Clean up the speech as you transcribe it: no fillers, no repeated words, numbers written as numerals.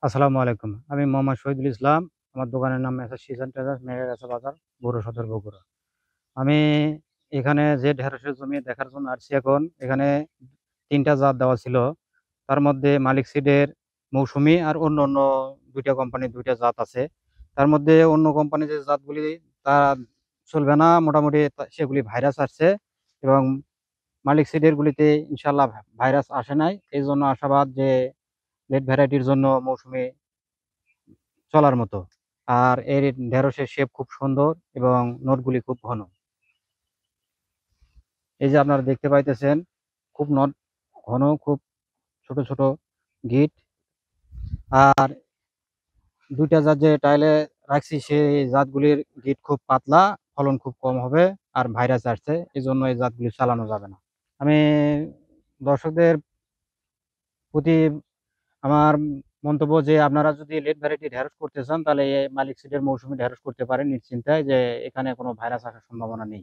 আসসালামু আলাইকুম। আমি মোহাম্মদ শহীদুল ইসলাম। আমার দোকানের নাম মেসার্স সিজন ট্রেডার্স, মেঘাগাছা বাজার, বগুড়া সদর, বগুড়া। আমি এখানে যে ঢেঁড়সের জমি দেখার জন্য আসছি এখন। এখানে ৩ টা জাত দেওয়া ছিল। তার মধ্যে মালিক সিডের মৌসুমী আর অন্য ২ টা কোম্পানির ২ টা জাত আছে। তার মধ্যে অন্য কোম্পানির যে জাতগুলি তা চলবে না, মোটামুটি সেগুলি ভাইরাস আসছে, এবং মালিক সিডের গুলিতে ইনশাআল্লাহ ভাইরাস আসে নাই। এইজন্য আশাবাদ যে লেট ভ্যারাইটির জন্য মৌসুমী চলার মতো। আর এর ঢেঁড়সের শেপ খুব সুন্দর এবং নটগুলি খুব ঘন। এই যে আপনারা দেখতে পাইতেছেন, খুব নট ঘন, খুব ছোট ছোট গিট। আর ২ টা জাত যে টাইলে রাখছি, সেই জাতগুলির গিট খুব পাতলা, ফলন খুব কম হবে, আর ভাইরাস আসছে, এই জন্য এই জাতগুলি চালানো যাবে না। আমি দর্শকদের প্রতি আমার মন্তব্য যে আপনারা যদি লেট ভ্যারাইটি ঢেঁড়স করতে চান, তাহলে এই মালিক সিডের মৌসুমী ঢেঁড়স করতে পারেন নিশ্চিন্তায়, যে এখানে কোনো ভাইরাস আসার সম্ভাবনা নেই।